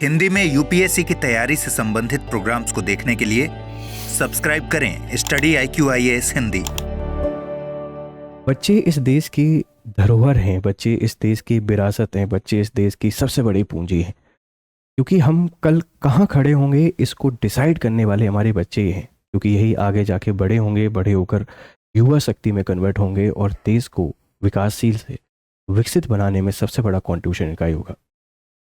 हिंदी में यूपीएससी की तैयारी से संबंधित प्रोग्राम्स को देखने के लिए सब्सक्राइब करें स्टडी IQIAS हिंदी। बच्चे इस देश की धरोहर हैं, बच्चे इस देश की विरासत हैं, बच्चे इस देश की सबसे बड़ी पूंजी हैं। क्योंकि हम कल कहाँ खड़े होंगे इसको डिसाइड करने वाले हमारे बच्चे ही हैं, क्योंकि यही आगे जाके बड़े होंगे, बड़े होकर युवा शक्ति में कन्वर्ट होंगे और देश को विकासशील से विकसित बनाने में सबसे बड़ा कॉन्ट्रीब्यूशन इनका ही होगा।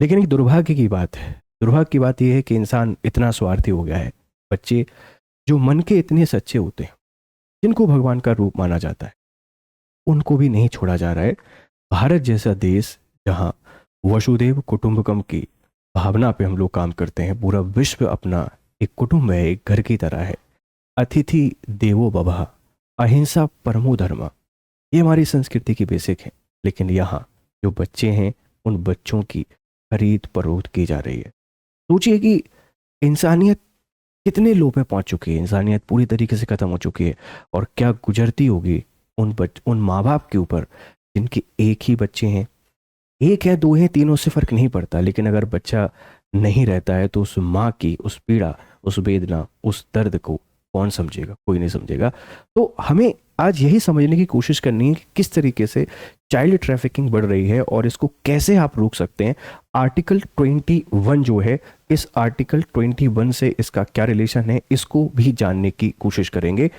लेकिन एक दुर्भाग्य की बात है, दुर्भाग्य की बात यह है कि इंसान इतना स्वार्थी हो गया है। बच्चे जो मन के इतने सच्चे होते हैं, जिनको भगवान का रूप माना जाता है, उनको भी नहीं छोड़ा जा रहा है। भारत जैसा देश जहां वसुदेव कुटुंबकम की भावना पे हम लोग काम करते हैं, पूरा विश्व अपना एक कुटुंब है, एक घर की तरह है। अतिथि देवो भवः, अहिंसा परमो धर्म, ये हमारी संस्कृति की बेसिक है। लेकिन यहाँ जो बच्चे हैं, उन बच्चों की खरीद फरोख्त की जा रही है। सोचिए कि इंसानियत कितने लो पे पहुंच चुकी है, इंसानियत पूरी तरीके से खत्म हो चुकी है, और क्या गुजरती होगी उन माँ बाप के ऊपर जिनके एक ही बच्चे हैं। एक है, दो हैं, तीनों से फर्क नहीं पड़ता, लेकिन अगर बच्चा नहीं रहता है तो उस माँ की उस पीड़ा, उस वेदना, उस दर्द को कौन समझेगा? कोई नहीं समझेगा। तो हमें आज यही समझने की कोशिश करनी है कि किस तरीके से चाइल्ड ट्रैफिकिंग बढ़ रही है और इसको कैसे आप रोक सकते हैं। आर्टिकल 21 जो है, इस आर्टिकल 21 से इसका क्या रिलेशन है, इसको भी जानने की कोशिश करेंगे।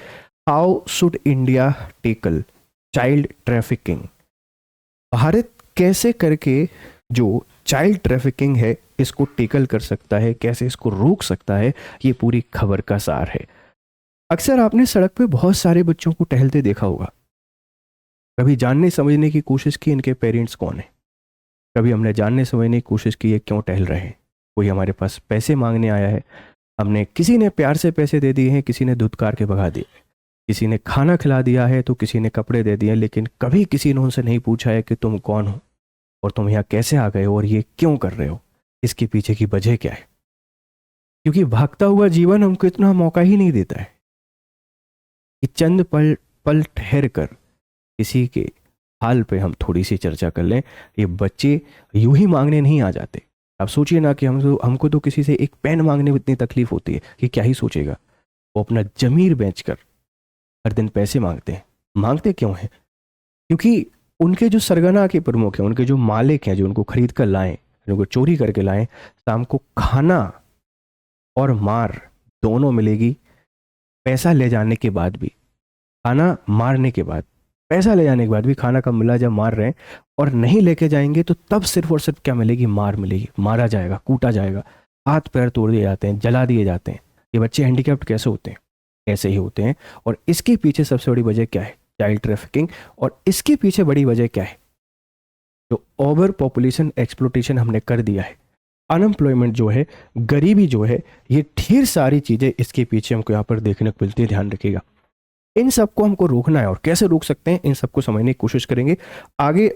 How should India tackle child trafficking? Bharat कैसे करके जो चाइल्ड ट्रैफिकिंग है इसको टेकल कर सकता है, कैसे इसको रोक सकता है, ये पूरी खबर का सार है। अक्सर आपने सड़क पे बहुत सारे बच्चों को टहलते देखा होगा। कभी जानने समझने की कोशिश की इनके पेरेंट्स कौन है? कभी हमने जानने समझने की कोशिश की ये क्यों टहल रहे हैं? कोई हमारे पास पैसे मांगने आया है, हमने किसी ने प्यार से पैसे दे दिए हैं, किसी ने धुतकार के भगा दिए, किसी ने खाना खिला दिया है तो किसी ने कपड़े दे दिए, लेकिन कभी किसी ने उनसे नहीं पूछा है कि तुम कौन हो और तुम यहाँ कैसे आ गए हो और ये क्यों कर रहे हो, इसके पीछे की वजह क्या है। क्योंकि भागता हुआ जीवन हमको इतना मौका ही नहीं देता है कि चंद पल पल ठहर कर किसी के हाल पे हम थोड़ी सी चर्चा कर लें। ये बच्चे यूं ही मांगने नहीं आ जाते। आप सोचिए ना कि हमको तो किसी से एक पेन मांगने में इतनी तकलीफ होती है कि क्या ही सोचेगा। वो अपना जमीर बेचकर हर दिन पैसे मांगते हैं। मांगते क्यों हैं? क्योंकि उनके जो सरगना के प्रमुख हैं, उनके जो मालिक हैं, जो उनको खरीद कर लाएं, उनको चोरी करके लाएं, शाम को खाना और मार दोनों मिलेगी। पैसा ले जाने के बाद भी, खाना मारने के बाद, पैसा ले जाने के बाद भी खाना कब मिला? जब मार रहे हैं। और नहीं लेके जाएंगे तो तब सिर्फ और सिर्फ क्या मिलेगी? मार मिलेगी। मारा जाएगा, कूटा जाएगा, हाथ पैर तोड़ दिए जाते हैं, जला दिए जाते हैं। ये बच्चे हैंडीकैप्ड कैसे होते हैं? ऐसे ही होते हैं। और इसके पीछे सबसे बड़ी वजह क्या है? Child trafficking. और इसके पीछे बड़ी वजह क्या है? जो ओवर पॉपुलेशन एक्सप्लोटेशन हमने कर दिया है, अनएम्प्लॉयमेंट जो है, गरीबी जो है, ये ढेर सारी चीज़ें इसके पीछे हमको यहाँ पर देखने को मिलती है। ध्यान रखिएगा, इन सबको हमको रोकना है। और कैसे रोक सकते हैं, इन सबको समझने की कोशिश करेंगे। आगे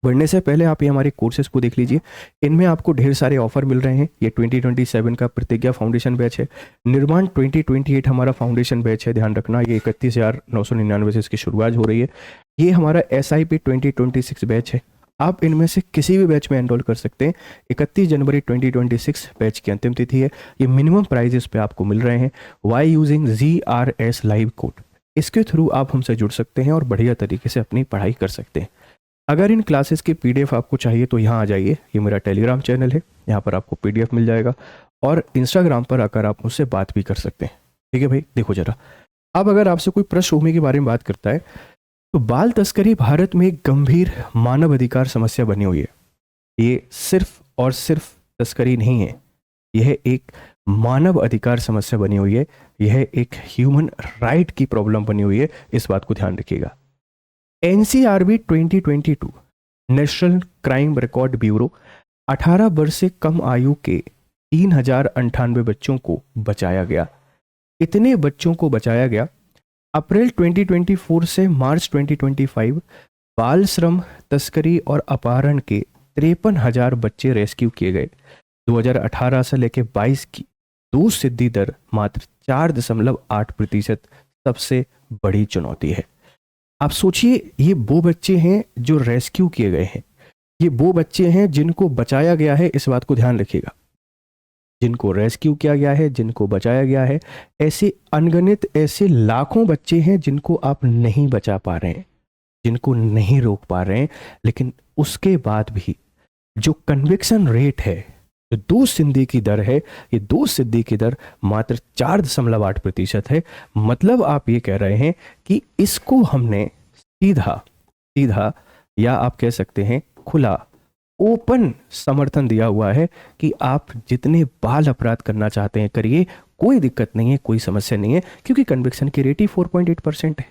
बढ़ने से पहले आप ये हमारे कोर्सेज को देख लीजिए। इनमें आपको ढेर सारे ऑफर मिल रहे हैं। ये 2027 का प्रतिज्ञा फाउंडेशन बैच है। निर्माण 2028 हमारा फाउंडेशन बैच है। ध्यान रखना, ये 31,999 से इसकी शुरुआत हो रही है। ये हमारा SIP 2026 बैच है। आप इनमें से किसी भी बैच में एनरोल कर सकते हैं। 31 जनवरी 2026 बैच की अंतिम तिथि है। ये मिनिमम प्राइजेस पे आपको मिल रहे हैं। By using GRS live code, इसके थ्रू आप हमसे जुड़ सकते हैं और बढ़िया तरीके से अपनी पढ़ाई कर सकते हैं। अगर इन क्लासेस की PDF आपको चाहिए तो यहाँ आ जाइए। ये मेरा टेलीग्राम चैनल है, यहाँ पर आपको PDF मिल जाएगा। और इंस्टाग्राम पर आकर आप मुझसे बात भी कर सकते हैं। ठीक है भाई, देखो जरा। अब अगर आपसे कोई पृष्ठभूमि के बारे में बात करता है तो बाल तस्करी भारत में एक गंभीर मानव अधिकार समस्या बनी हुई है। ये सिर्फ और सिर्फ तस्करी नहीं है, यह एक मानव अधिकार समस्या बनी हुई है। यह एक ह्यूमन राइट की प्रॉब्लम बनी हुई है। इस बात को ध्यान रखिएगा। NCRB 2022 national crime record bureau 18 वर्ष से कम आयु के 3098 बच्चों को बचाया गया। इतने बच्चों को बचाया गया। अप्रैल 2024 से मार्च 2025 बाल श्रम, तस्करी और अपहरण के 53,000 बच्चे रेस्क्यू किए गए। 2018 से लेकर 22 की दोष सिद्धि दर मात्र 4.8%, सबसे बड़ी चुनौती है। आप सोचिए, ये वो बच्चे हैं जो रेस्क्यू किए गए हैं, ये वो बच्चे हैं जिनको बचाया गया है, इस बात को ध्यान रखिएगा, जिनको रेस्क्यू किया गया है, जिनको बचाया गया है। ऐसे अनगिनत, ऐसे लाखों बच्चे हैं जिनको आप नहीं बचा पा रहे हैं, जिनको नहीं रोक पा रहे हैं, लेकिन उसके बाद भी जो कन्विक्शन रेट है, जो दोष सिद्धि की दर है, ये दोष सिद्धि की दर मात्र 4.8% है। मतलब आप ये कह रहे हैं कि इसको हमने सीधा सीधा, या आप कह सकते हैं खुला, ओपन समर्थन दिया हुआ है कि आप जितने बाल अपराध करना चाहते हैं करिए, कोई दिक्कत नहीं है, कोई समस्या नहीं है, क्योंकि कन्विक्शन की रेट ही 4.8% है।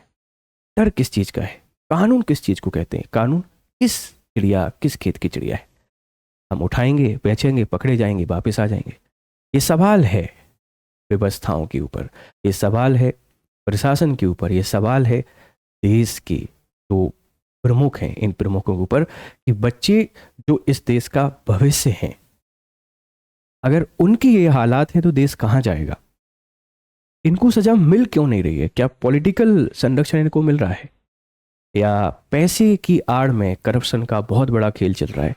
डर किस चीज का है? कानून किस चीज को कहते हैं? कानून किस चिड़िया, किस खेत की चिड़िया है? हम उठाएंगे, बेचेंगे, पकड़े जाएंगे, वापस आ जाएंगे। ये सवाल है व्यवस्थाओं के ऊपर, ये सवाल है प्रशासन के ऊपर, ये सवाल है देश के जो प्रमुख हैं, इन प्रमुखों के ऊपर, कि बच्चे जो इस देश का भविष्य हैं, अगर उनकी ये हालात हैं तो देश कहाँ जाएगा? इनको सजा मिल क्यों नहीं रही है? क्या पॉलिटिकल संरक्षण इनको मिल रहा है, या पैसे की आड़ में करप्शन का बहुत बड़ा खेल चल रहा है?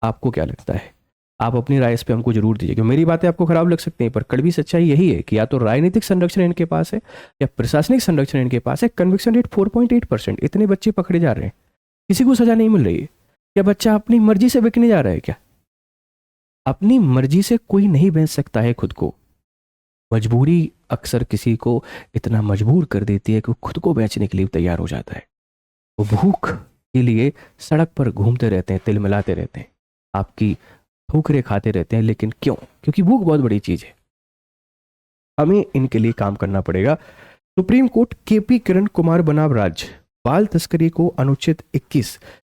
आपको क्या लगता है? आप अपनी राय इस पे हमको जरूर दीजिए, क्योंकि मेरी बातें आपको खराब लग सकती हैं, पर कड़वी सच्चाई यही है कि या तो राजनीतिक संरक्षण इनके पास है या प्रशासनिक संरक्षण इनके पास है। कन्विक्शन रेट 4.8%, इतने बच्चे पकड़े जा रहे हैं, किसी को सजा नहीं मिल रही है। क्या बच्चा अपनी मर्जी से बिकने जा रहा है क्या? अपनी मर्जी से कोई नहीं बेच सकता है खुद को। मजबूरी अक्सर किसी को इतना मजबूर कर देती है कि वो खुद को बेचने के लिए तैयार हो जाता है। वो भूख के लिए सड़क पर घूमते रहते हैं, तिल मिलाते रहते हैं, आपकी ठोकरें खाते रहते हैं। लेकिन क्यों? क्योंकि भूख बहुत बड़ी चीज है। हमें इनके लिए काम करना पड़ेगा। Supreme court KP Kiran Kumar बनाम राज्य बाल तस्करी को अनुच्छेद 21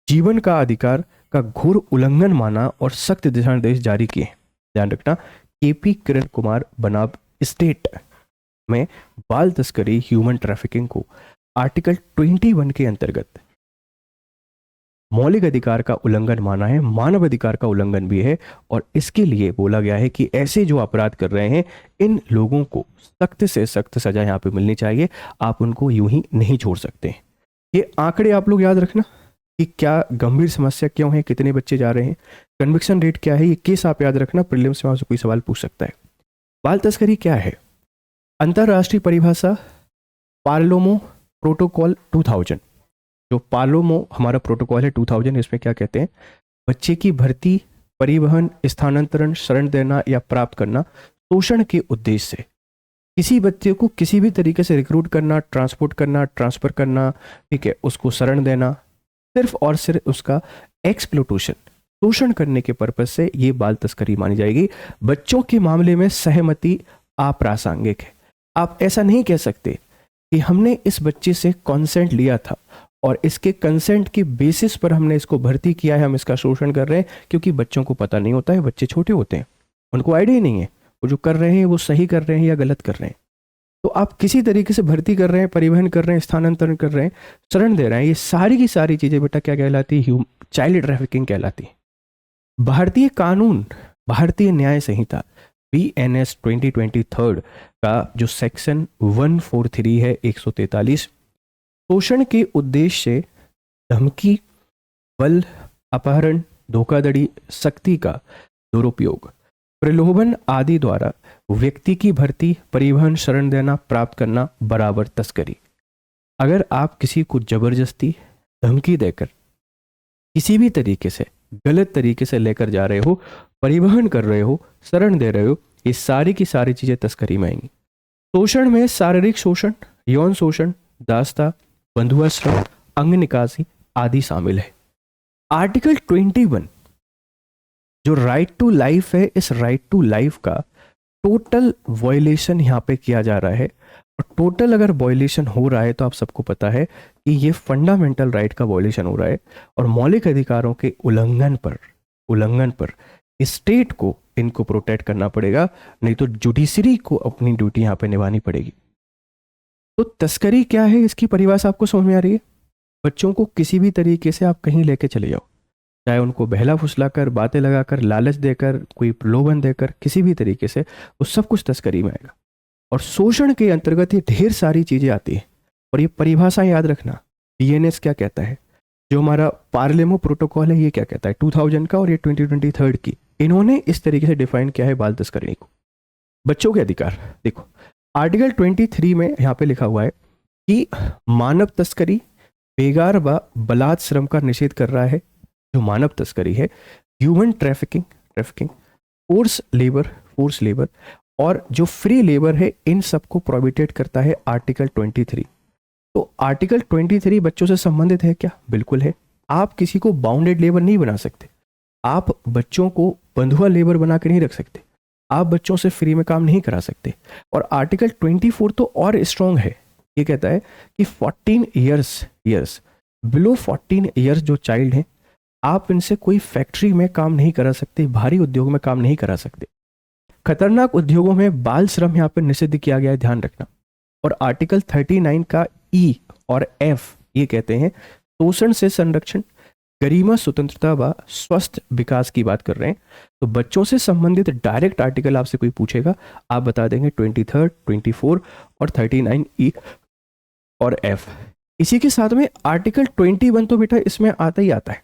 जीवन का अधिकार का घोर उल्लंघन माना और सख्त दिशा निर्देश जारी किए। ध्यान रखना, केपी किरण कुमार बनाम स्टेट में बाल तस्करी, ह्यूमन ट्रैफिकिंग को आर्टिकल 21 के अंतर्गत मौलिक अधिकार का उल्लंघन माना है, मानव अधिकार का उल्लंघन भी है। और इसके लिए बोला गया है कि ऐसे जो अपराध कर रहे हैं, इन लोगों को सख्त से सख्त सजा यहाँ पे मिलनी चाहिए। आप उनको यूं ही नहीं छोड़ सकते। ये आंकड़े आप लोग याद रखना कि क्या गंभीर समस्या क्यों है, कितने बच्चे जा रहे हैं, कन्विक्शन रेट क्या है, ये केस आप याद रखना। प्रीलिम्स में आपसे कोई सवाल पूछ सकता है। बाल तस्करी क्या है? अंतरराष्ट्रीय परिभाषा पालोमो प्रोटोकॉल 2000, जो पालोमो हमारा प्रोटोकॉल है 2000, इसमें क्या कहते हैं? बच्चे की भर्ती, परिवहन, स्थानांतरण, शरण देना या प्राप्त करना शोषण के उद्देश्य से किसी बच्चे को किसी भी तरीके से रिक्रूट करना, ट्रांसपोर्ट करना, ट्रांसफर करना, ठीक है, उसको शरण देना, सिर्फ और सिर्फ उसका एक्सप्लोटेशन, शोषण करने के पर्पज से ये बाल तस्करी मानी जाएगी। बच्चों के मामले में सहमति अप्रासंगिक है। आप ऐसा नहीं कह सकते कि हमने इस बच्चे से कंसेंट लिया था और इसके कंसेंट के बेसिस पर हमने इसको भर्ती किया है, हम इसका शोषण कर रहे हैं, क्योंकि बच्चों को पता नहीं होता है, बच्चे छोटे होते हैं, उनको आइडिया ही नहीं है वो जो कर रहे हैं वो सही कर रहे हैं या गलत कर रहे हैं। तो आप किसी तरीके से भर्ती कर रहे हैं, परिवहन कर रहे हैं, स्थानांतरण कर रहे हैं, शरण दे रहे हैं, ये सारी की सारी चीजें बेटा क्या कहलाती है? चाइल्ड ट्रैफिकिंग कहलाती है। भारतीय कानून, भारतीय न्याय संहिता BNS 2023 का जो सेक्शन 143 है, 143, शोषण के उद्देश्य से धमकी, बल, अपहरण, धोखाधड़ी, शक्ति का दुरुपयोग, प्रलोभन आदि द्वारा व्यक्ति की भर्ती, परिवहन, शरण देना, प्राप्त करना बराबर तस्करी। अगर आप किसी को जबरदस्ती धमकी देकर किसी भी तरीके से गलत तरीके से लेकर जा रहे हो, परिवहन कर रहे हो, शरण दे रहे हो, ये सारी की सारी चीजें तस्करी में आएंगी। शोषण में शारीरिक शोषण, यौन शोषण, दास्ता, बंधुआश्रम, अंग निकासी आदि शामिल है। आर्टिकल 21 जो राइट टू लाइफ है, इस राइट टू लाइफ का टोटल वायलेशन यहाँ पे किया जा रहा है। और टोटल अगर वायलेशन हो रहा है तो आप सबको पता है कि ये फंडामेंटल राइट का वायलेशन हो रहा है और मौलिक अधिकारों के उल्लंघन पर स्टेट को इनको प्रोटेक्ट करना पड़ेगा, नहीं तो जुडिशरी को अपनी ड्यूटी यहाँ पे निभानी पड़ेगी। तो तस्करी क्या है, इसकी परिभाषा आपको समझ में आ रही है? बच्चों को किसी भी तरीके से आप कहीं लेके चले जाओ, चाहे उनको बहला फुसलाकर, बातें लगाकर, लालच देकर, कोई प्रलोभन देकर, किसी भी तरीके से, वो सब कुछ तस्करी में आएगा। और शोषण के अंतर्गत ये ढेर सारी चीजें आती है। और ये परिभाषा याद रखना, BNS क्या कहता है? जो हमारा पार्लेमो प्रोटोकॉल है ये क्या कहता है 2000 का, और ये 2023 की, इन्होंने इस तरीके से डिफाइन किया है बाल तस्करी को। बच्चों के अधिकार देखो, आर्टिकल 23 में यहाँ पे लिखा हुआ है कि मानव तस्करी, बेगार व बलात् श्रम का निषेध कर रहा है। जो मानव तस्करी है, ह्यूमन ट्रैफिकिंग फोर्स लेबर और जो फ्री लेबर है, इन सबको प्रोहिबिटेड करता है आर्टिकल 23। तो आर्टिकल 23 बच्चों से संबंधित है क्या? बिल्कुल है। आप किसी को बाउंडेड लेबर नहीं बना सकते, आप बच्चों को बंधुआ लेबर बना के नहीं रख सकते, आप बच्चों से फ्री में काम नहीं करा सकते। और आर्टिकल 24 तो और स्ट्रॉन्ग है, ये कहता है कि 14 ईयर्स बिलो 14 ईयर्स जो चाइल्ड हैं, आप इनसे कोई फैक्ट्री में काम नहीं करा सकते, भारी उद्योग में काम नहीं करा सकते। खतरनाक उद्योगों में बाल श्रम यहाँ पर निषिद्ध किया गया है, ध्यान रखना। और आर्टिकल 39 का ई और एफ ये कहते हैं शोषण से संरक्षण, गरिमा, स्वतंत्रता व स्वस्थ विकास की बात कर रहे हैं। तो बच्चों से संबंधित डायरेक्ट आर्टिकल आपसे कोई पूछेगा, आप बता देंगे 23, 24 और 39 ई और एफ। इसी के साथ में आर्टिकल 21 तो बेटा इसमें आता ही आता है।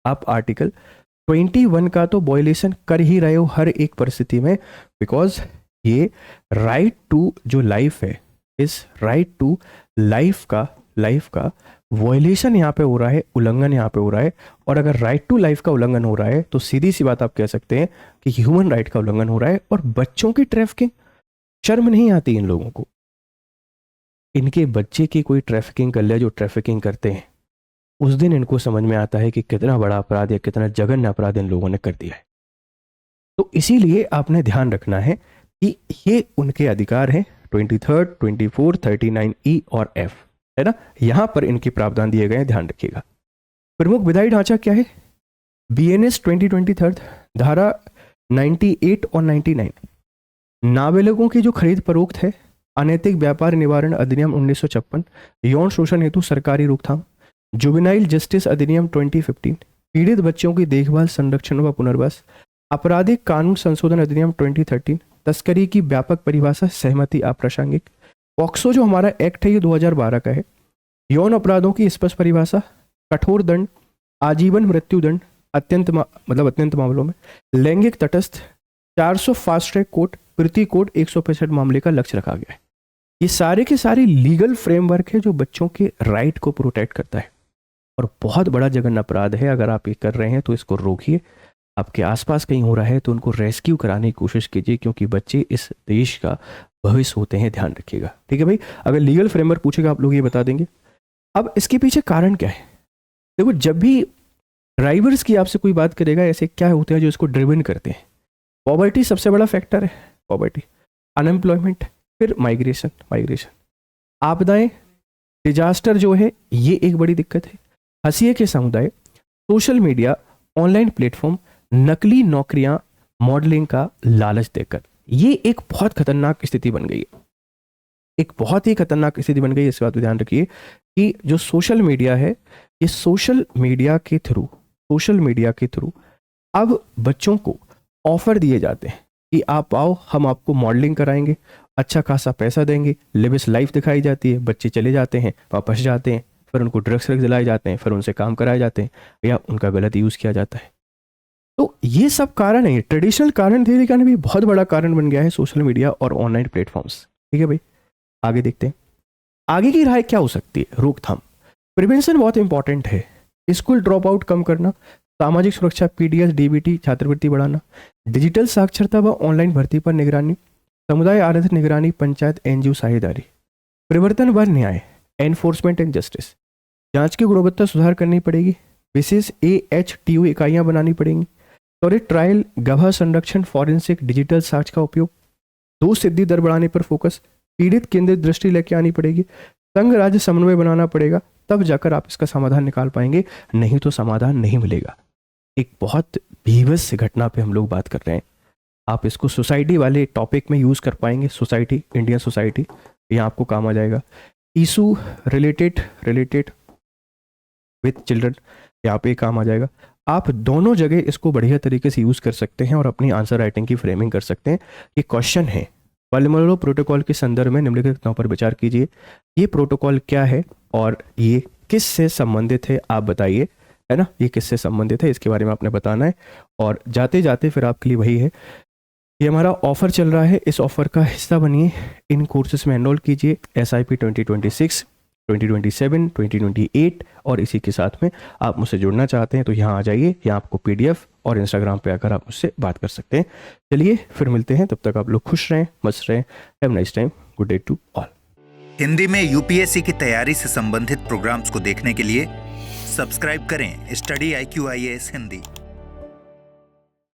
आप आर्टिकल 21 का तो वॉयलेशन कर ही रहे हो हर एक परिस्थिति में, बिकॉज ये राइट टू जो लाइफ है, इस राइट टू लाइफ का वॉयलेशन यहाँ पे हो रहा है, उल्लंघन यहाँ पे हो रहा है। और अगर राइट टू लाइफ का उल्लंघन हो रहा है तो सीधी सी बात आप कह सकते हैं कि ह्यूमन राइट का उल्लंघन हो रहा है। और बच्चों की ट्रैफिकिंग, शर्म नहीं आती इन लोगों को? इनके बच्चे की कोई ट्रैफिकिंग कर ले, जो ट्रैफिकिंग करते हैं, उस दिन इनको समझ में आता है कि कितना बड़ा अपराध या कितना जघन्य अपराध इन लोगों ने कर दिया है। तो इसीलिए आपने ध्यान रखना है कि ये उनके अधिकार हैं 23, 24, 39 ई और एफ, है ना। यहां पर इनके प्रावधान दिए गए हैं, ध्यान रखिएगा। प्रमुख विधायी ढांचा क्या है? BNS 2023 धारा 98 और 99, नाबालिगों की जो खरीद फरोख्त है, अनैतिक व्यापार निवारण अधिनियम 1956, यौन शोषण हेतु सरकारी रोकथाम, जुवेनाइल जस्टिस अधिनियम 2015, पीड़ित बच्चों की देखभाल, संरक्षण व पुनर्वास, आपराधिक कानून संशोधन अधिनियम 2013, तस्करी की व्यापक परिभाषा, सहमति अप्रासंगिक, पॉक्सो जो हमारा एक्ट है ये 2012 का है, यौन अपराधों की स्पष्ट परिभाषा, कठोर दंड, आजीवन मृत्यु दंड अत्यंत मामलों में, लैंगिक तटस्थ, 400 फास्ट ट्रैक कोर्ट, प्रति कोर्ट 165 मामले का लक्ष्य रखा गया है। ये सारे के सारे लीगल फ्रेमवर्क है जो बच्चों के राइट को प्रोटेक्ट करता है। और बहुत बड़ा जघन्य अपराध है, अगर आप ये कर रहे हैं तो इसको रोकिए। आपके आसपास कहीं हो रहा है तो उनको रेस्क्यू कराने की कोशिश कीजिए, क्योंकि बच्चे इस देश का भविष्य होते हैं, ध्यान रखिएगा। ठीक है भाई, अगर लीगल फ्रेमवर्क पूछेगा आप लोग ये बता देंगे। अब इसके पीछे कारण क्या है? देखो, जब भी ड्राइवर्स की आपसे कोई बात करेगा, ऐसे क्या होते हैं जो इसको ड्रिवन करते हैं? पॉवर्टी सबसे बड़ा फैक्टर है, पॉवर्टी, अनएम्प्लॉयमेंट, फिर माइग्रेशन, आपदाएं, डिजास्टर जो है ये एक बड़ी दिक्कत है, हंसिए के समुदाय, सोशल मीडिया, ऑनलाइन प्लेटफॉर्म, नकली नौकरियां, मॉडलिंग का लालच देकर, ये एक बहुत खतरनाक स्थिति बन गई है। एक बहुत ही खतरनाक स्थिति बन गई है। इस बात को ध्यान रखिए कि जो सोशल मीडिया है, ये सोशल मीडिया के थ्रू अब बच्चों को ऑफर दिए जाते हैं कि आप आओ, हम आपको मॉडलिंग कराएंगे, अच्छा खासा पैसा देंगे, लिविश लाइफ दिखाई जाती है, बच्चे चले जाते हैं, वापस जाते हैं, फिर उनको ड्रग्स दिलाए जाते हैं, फिर उनसे काम कराए जाते हैं या उनका गलत यूज़ किया जाता है। तो ये सब कारण है, ट्रेडिशनल कारण थे, लेकिन भी बहुत बड़ा कारण बन गया है सोशल मीडिया और ऑनलाइन प्लेटफॉर्म्स। ठीक है भाई, आगे देखते हैं आगे की राय क्या हो सकती है। रोकथाम, प्रिवेंशन बहुत इंपॉर्टेंट है। स्कूल ड्रॉप आउट कम करना, सामाजिक सुरक्षा, PDS, DBT, छात्रवृत्ति बढ़ाना, डिजिटल साक्षरता व ऑनलाइन भर्ती पर निगरानी, समुदाय आधारित निगरानी, पंचायत NGO साझेदारी, परिवर्तन व न्याय, एनफोर्समेंट एंड जस्टिस, जांच की गुणवत्ता सुधार करनी पड़ेगी, विशेष AHTO इकाइयां बनानी पड़ेंगी, त्वरित ट्रायल, गवाह संरक्षण, फॉरेंसिक, डिजिटल साक्ष्य का उपयोग, 2 सिद्धि दर बढ़ाने पर फोकस, पीड़ित केंद्रित दृष्टि लेके आनी पड़ेगी, संघ राज्य समन्वय बनाना पड़ेगा, तब जाकर आप इसका समाधान निकाल पाएंगे, नहीं तो समाधान नहीं मिलेगा। एक बहुत भीवस घटना पे हम लोग बात कर रहे हैं। आप इसको सोसाइटी वाले टॉपिक में यूज़ कर पाएंगे, सोसाइटी, इंडियन सोसाइटी, यहाँ आपको काम आ जाएगा। इशू रिलेटेड विथ चिल्ड्रन, यहाँ पे काम आ जाएगा। आप दोनों जगह इसको बढ़िया तरीके से यूज़ कर सकते हैं और अपनी आंसर राइटिंग की फ्रेमिंग कर सकते हैं। ये क्वेश्चन है, पालेमोलो प्रोटोकॉल के संदर्भ में निम्नलिखित घटनाओं पर विचार कीजिए। ये प्रोटोकॉल क्या है और ये किससे संबंधित है आप बताइए, है ना, ये किससे संबंधित है इसके बारे में आपने बताना है। और जाते जाते फिर आपके लिए वही है, ये हमारा ऑफ़र चल रहा है, इस ऑफ़र का हिस्सा बनिए, इन कोर्सेज में एनरोल कीजिए, SIP 2026, 2027, 2028। और इसी के साथ में आप मुझसे जुड़ना चाहते हैं तो यहाँ आ जाइए, यहाँ आपको PDF और इंस्टाग्राम पे आकर आप मुझसे बात कर सकते हैं। चलिए फिर मिलते हैं, तब तक आप लोग खुश रहें, मस्त रहें। Have nice time, good day to all. Hindi में UPSC की तैयारी से संबंधित प्रोग्राम्स को देखने के लिए सब्सक्राइब करें स्टडी IQ IAS हिंदी।